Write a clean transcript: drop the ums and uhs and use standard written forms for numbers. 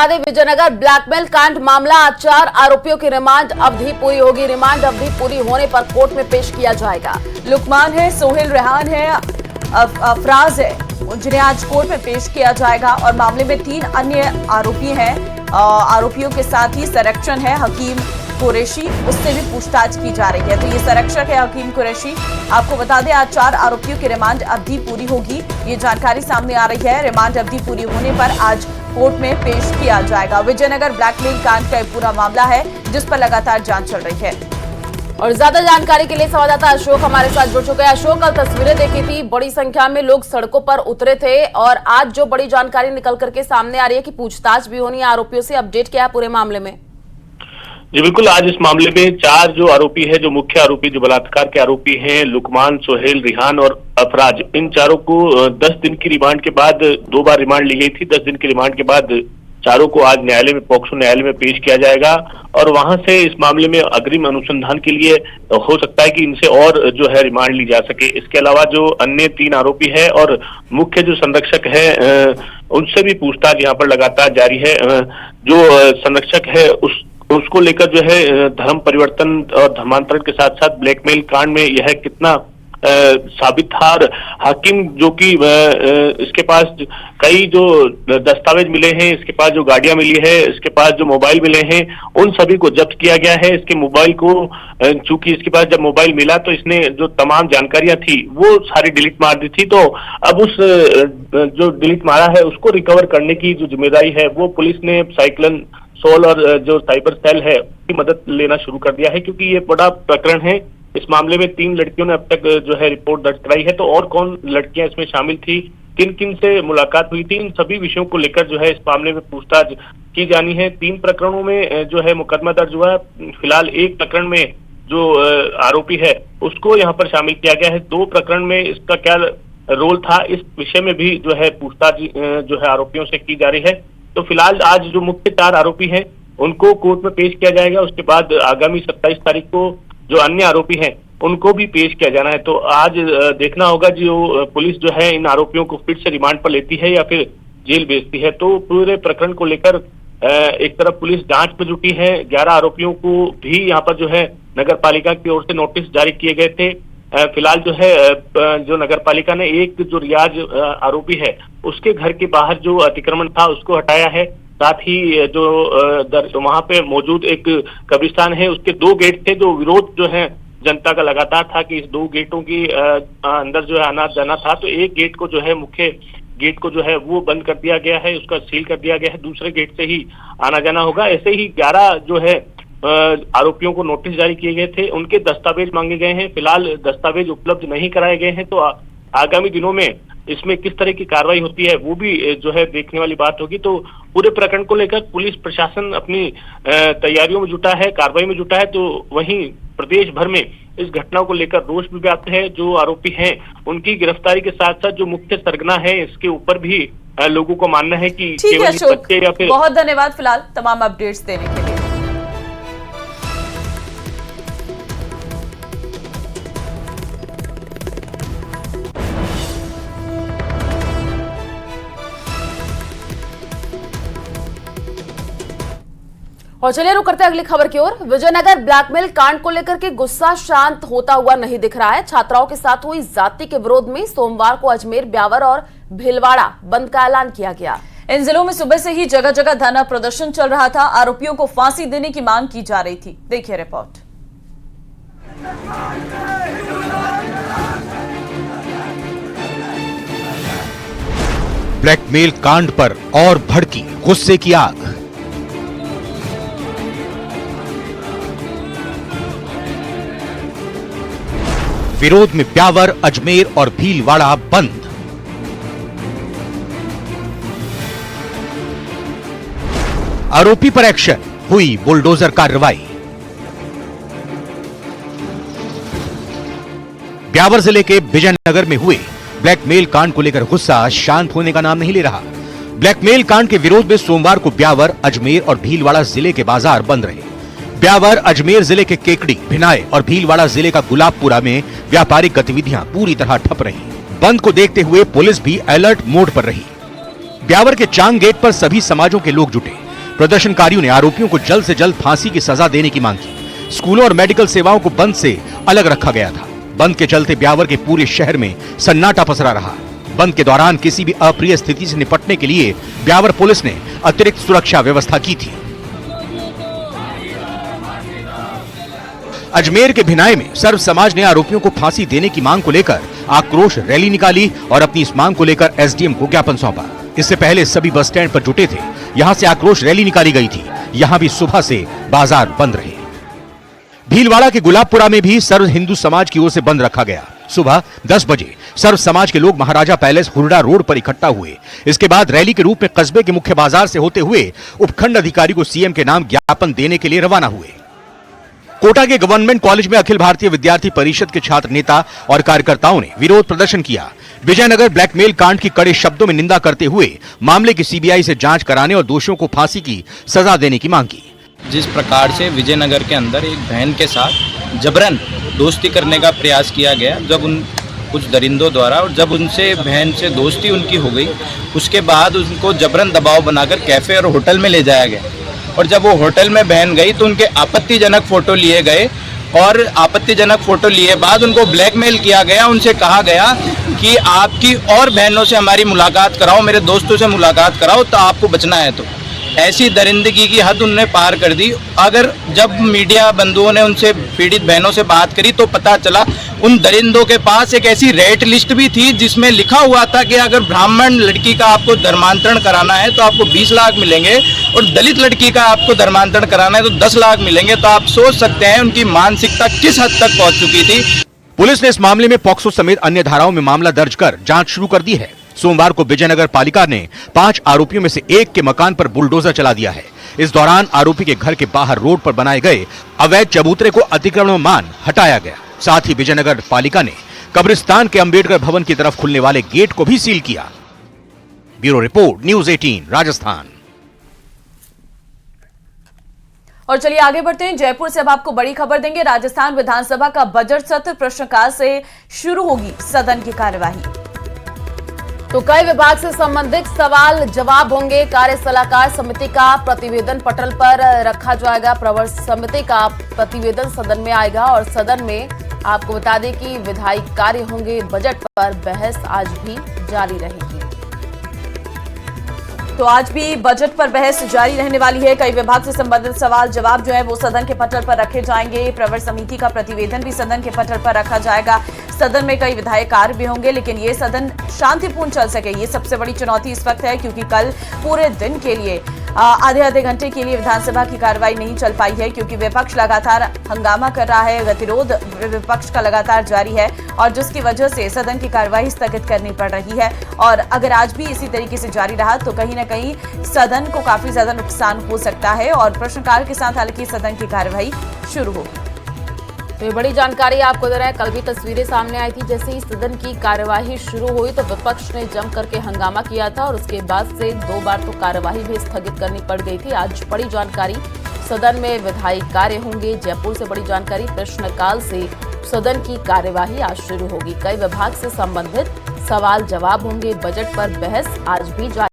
दें, विजयनगर ब्लैकमेल कांड मामला, आज 4 आरोपियों की रिमांड अवधि पूरी होगी। रिमांड अवधि पूरी होने पर कोर्ट में पेश किया जाएगा। लुकमान है, सोहेल रेहान है, अफराज है, जिन्हें आज कोर्ट में पेश किया जाएगा। और मामले में 3 अन्य आरोपी हैं। आरोपियों के साथ ही संरक्षण है हकीम कुरैशी, उससे भी पूछताछ की जा रही है। तो ये संरक्षक है हकीम कुरैशी। आपको बता दें, आज 4 आरोपियों की रिमांड अवधि पूरी होगी, ये जानकारी सामने आ रही है। रिमांड अवधि पूरी होने पर आज कोर्ट में पेश किया जाएगा। विजयनगर ब्लैकमेल कांड का पूरा मामला है, जिस पर लगातार जांच चल रही है। और ज्यादा जानकारी के लिए संवाददाता अशोक हमारे साथ जुड़ चुके हैं। अशोक, कल तस्वीरें देखी थी, बड़ी संख्या में लोग सड़कों पर उतरे थे और आज जो बड़ी जानकारी निकल करके सामने आ रही है कि पूछताछ भी होनी है आरोपियों से, अपडेट क्या है पूरे मामले में? जी बिल्कुल, आज इस मामले में 4 जो आरोपी है, जो मुख्य आरोपी, जो बलात्कार के आरोपी हैं, लुकमान, सोहेल, रिहान और अफराज, इन चारों को 10 दिन की रिमांड के बाद 2 बार रिमांड ली गई थी। 10 दिन की रिमांड के बाद चारों को आज न्यायालय में, पॉक्सो न्यायालय में पेश किया जाएगा और वहां से इस मामले में अग्रिम अनुसंधान के लिए हो सकता है कि इनसे और जो है रिमांड ली जा सके। इसके अलावा जो अन्य 3 आरोपी है और मुख्य जो संरक्षक है, उनसे भी पूछताछ यहाँ पर लगातार जारी है। जो संरक्षक है उसको लेकर जो है धर्म परिवर्तन और धर्मांतरण के साथ साथ ब्लैकमेल कांड में यह कितना साबित था। और हाकिम जो कि इसके पास कई जो दस्तावेज मिले हैं, इसके पास जो गाड़ियां मिली है, इसके पास जो मोबाइल मिले हैं, उन सभी को जब्त किया गया है। इसके मोबाइल को, चूंकि इसके पास जब मोबाइल मिला तो इसने जो तमाम जानकारियां थी वो सारी डिलीट मार दी थी। तो अब उस जो डिलीट मारा है उसको रिकवर करने की जो जिम्मेदारी है वो पुलिस ने साइक्लोन सोल और जो साइबर सेल है उसकी मदद लेना शुरू कर दिया है, क्योंकि ये बड़ा प्रकरण है। इस मामले में 3 लड़कियों ने अब तक जो है रिपोर्ट दर्ज कराई है। तो और कौन लड़कियां इसमें शामिल थी, किन किन से मुलाकात हुई थी, इन सभी विषयों को लेकर जो है इस मामले में पूछताछ की जानी है। 3 प्रकरणों में जो है मुकदमा दर्ज हुआ है। फिलहाल एक प्रकरण में जो आरोपी है उसको यहाँ पर शामिल किया गया है। 2 प्रकरण में इसका क्या रोल था, इस विषय में भी जो है पूछताछ जो है आरोपियों से की जा रही है। तो फिलहाल आज जो मुख्य 4 आरोपी हैं उनको कोर्ट में पेश किया जाएगा। उसके बाद आगामी 27 तारीख को जो अन्य आरोपी हैं उनको भी पेश किया जाना है। तो आज देखना होगा जो पुलिस जो है इन आरोपियों को फिर से रिमांड पर लेती है या फिर जेल भेजती है। तो पूरे प्रकरण को लेकर एक तरफ पुलिस जांच में जुटी है। 11 आरोपियों को भी यहाँ पर जो है नगर पालिका की ओर से नोटिस जारी किए गए थे। फिलहाल जो है जो नगर पालिका ने एक जो रियाज आरोपी है उसके घर के बाहर जो अतिक्रमण था उसको हटाया है। साथ ही जो वहां पे मौजूद एक कब्रिस्तान है उसके 2 गेट थे, जो विरोध जो है जनता का लगातार था कि इस 2 गेटों की अंदर जो है आना जाना था। तो एक गेट को जो है, मुख्य गेट को जो है वो बंद कर दिया गया है, उसका सील कर दिया गया है, दूसरे गेट से ही आना जाना होगा। ऐसे ही 11 जो है आरोपियों को नोटिस जारी किए गए थे, उनके दस्तावेज मांगे गए हैं। फिलहाल दस्तावेज उपलब्ध नहीं कराए गए हैं। तो आगामी दिनों में इसमें किस तरह की कार्रवाई होती है वो भी जो है देखने वाली बात होगी। तो पूरे प्रकरण को लेकर पुलिस प्रशासन अपनी तैयारियों में जुटा है, कार्रवाई में जुटा है। तो वहीं प्रदेश भर में इस घटना को लेकर रोष भी व्याप्त है। जो आरोपी हैं उनकी गिरफ्तारी के साथ साथ जो मुख्य सरगना है इसके ऊपर भी लोगों को मानना है कि ठीक है अशोक, बहुत धन्यवाद फिलहाल तमाम अपडेट्स देने के लिए। और चलिए रुक करते हैं अगली खबर की ओर। विजयनगर ब्लैकमेल कांड को लेकर के गुस्सा शांत होता हुआ नहीं दिख रहा है। छात्राओं के साथ हुई जाति के विरोध में सोमवार को अजमेर, ब्यावर और भीलवाड़ा बंद का ऐलान किया गया। इन जिलों में सुबह से ही जगह जगह धरना प्रदर्शन चल रहा था। आरोपियों को फांसी देने की मांग की जा रही थी। देखिए रिपोर्ट। ब्लैकमेल कांड पर और भड़की गुस्से की आग। विरोध में ब्यावर, अजमेर और भीलवाड़ा बंद। आरोपी पर एक्शन, हुई बुलडोजर कार्रवाई। ब्यावर जिले के विजयनगर में हुए ब्लैकमेल कांड को लेकर गुस्सा शांत होने का नाम नहीं ले रहा। ब्लैकमेल कांड के विरोध में सोमवार को ब्यावर, अजमेर और भीलवाड़ा जिले के बाजार बंद रहे। ब्यावर, अजमेर जिले के केकड़ी, भिनाय और भीलवाड़ा जिले का गुलाबपुरा में व्यापारिक गतिविधियां पूरी तरह ठप रही। बंद को देखते हुए पुलिस भी अलर्ट मोड पर रही। ब्यावर के चांग गेट पर सभी समाजों के लोग जुटे। प्रदर्शनकारियों ने आरोपियों को जल्द से जल्द फांसी की सजा देने की मांग की। स्कूलों और मेडिकल सेवाओं को बंद से अलग रखा गया था। बंद के चलते ब्यावर के पूरे शहर में सन्नाटा पसरा रहा। बंद के दौरान किसी भी अप्रिय स्थिति से निपटने के लिए ब्यावर पुलिस ने अतिरिक्त सुरक्षा व्यवस्था की थी। अजमेर के भिनाई में सर्व समाज ने आरोपियों को फांसी देने की मांग को लेकर आक्रोश रैली निकाली और अपनी इस मांग को लेकर एसडीएम को ज्ञापन सौंपा। इससे पहले सभी बस स्टैंड पर जुटे थे। यहां से आक्रोश रैली निकाली गई थी। यहां भी सुबह से बाजार बंद रहे। भीलवाड़ा के गुलाबपुरा में भी सर्व हिंदू समाज की ओर से बंद रखा गया। सुबह 10 बजे सर्व समाज के लोग महाराजा पैलेस हुरडा रोड पर इकट्ठा हुए। इसके बाद रैली के रूप में कस्बे के मुख्य बाजार से होते हुए उपखंड अधिकारी को सीएम के नाम ज्ञापन देने के लिए रवाना हुए। कोटा के गवर्नमेंट कॉलेज में अखिल भारतीय विद्यार्थी परिषद के छात्र नेता और कार्यकर्ताओं ने विरोध प्रदर्शन किया। विजयनगर ब्लैकमेल कांड की कड़े शब्दों में निंदा करते हुए मामले की सीबीआई से जांच कराने और दोषियों को फांसी की सजा देने की मांग की। जिस प्रकार से विजयनगर के अंदर एक बहन के साथ जबरन दोस्ती करने का प्रयास किया गया, जब उन कुछ दरिंदों द्वारा, और जब उनसे बहन से दोस्ती उनकी हो गई, उसके बाद उनको जबरन दबाव बनाकर कैफे और होटल में ले जाया गया। और जब वो होटल में बहन गई तो उनके आपत्तिजनक फोटो लिए गए और आपत्तिजनक फोटो लिए बाद उनको ब्लैकमेल किया गया। उनसे कहा गया कि आपकी और बहनों से हमारी मुलाकात कराओ, मेरे दोस्तों से मुलाकात कराओ, तो आपको बचना है। तो ऐसी दरिंदगी की हद उन्होंने पार कर दी। अगर जब मीडिया बंधुओं ने उनसे, पीड़ित बहनों से बात करी तो पता चला उन दरिंदों के पास एक ऐसी रेट लिस्ट भी थी जिसमें लिखा हुआ था कि अगर ब्राह्मण लड़की का आपको धर्मांतरण कराना है तो आपको 20 लाख मिलेंगे और दलित लड़की का आपको धर्मांतरण कराना है तो 10 लाख मिलेंगे। तो आप सोच सकते हैं उनकी मानसिकता किस हद तक पहुंच चुकी थी। पुलिस ने इस मामले में पॉक्सो समेत अन्य धाराओं में मामला दर्ज कर जांच शुरू कर दी है। सोमवार को विजयनगर पालिका ने 5 आरोपियों में से एक के मकान पर बुलडोजर चला दिया है। इस दौरान आरोपी के घर के बाहर रोड पर बनाए गए अवैध चबूतरे को अतिक्रमण मान हटाया गया। साथ ही विजयनगर पालिका ने कब्रिस्तान के अंबेडकर भवन की तरफ खुलने वाले गेट को भी सील किया। Bureau report, news 18 Rajasthan. और चलिए आगे बढ़ते हैं। जयपुर से अब आपको बड़ी खबर देंगे। राजस्थान विधानसभा का बजट सत्र प्रश्नकाल से शुरू होगी सदन की कार्यवाही। तो कई विभाग से संबंधित सवाल जवाब होंगे। कार्य सलाहकार समिति का प्रतिवेदन पटल पर रखा जाएगा। प्रवर समिति का प्रतिवेदन सदन में आएगा और सदन में आपको बता दें कि विधायी कार्य होंगे। बजट पर बहस आज भी जारी रहेगी। तो आज भी बजट पर बहस जारी रहने वाली है। कई विभाग से संबंधित सवाल जवाब जो है वो सदन के पटल पर रखे जाएंगे। प्रवर समिति का प्रतिवेदन भी सदन के पटल पर रखा जाएगा। सदन में कई विधायी कार्य भी होंगे, लेकिन ये सदन शांतिपूर्ण चल सके, ये सबसे बड़ी चुनौती इस वक्त है, क्योंकि कल पूरे दिन के लिए आधे घंटे के लिए विधानसभा की कार्रवाई नहीं चल पाई है, क्योंकि विपक्ष लगातार हंगामा कर रहा है। गतिरोध विपक्ष का लगातार जारी है और जिसकी वजह से सदन की कार्रवाई स्थगित करनी पड़ रही है। और अगर आज भी इसी तरीके से जारी रहा तो कहीं ना कहीं सदन को काफी ज्यादा नुकसान हो सकता है और प्रश्नकाल के साथ हालांकि सदन की कार्रवाई शुरू होगी। तो ये बड़ी जानकारी आपको दे रहे हैं। कल भी तस्वीरें सामने आई थी, जैसे ही सदन की कार्यवाही शुरू हुई तो विपक्ष ने जम करके हंगामा किया था और उसके बाद से 2 बार तो कार्यवाही भी स्थगित करनी पड़ गई थी। आज बड़ी जानकारी, सदन में विधायी कार्य होंगे। जयपुर से बड़ी जानकारी, प्रश्नकाल से सदन की कार्यवाही आज शुरू होगी। कई विभाग से संबंधित सवाल जवाब होंगे। बजट पर बहस आज भी जारी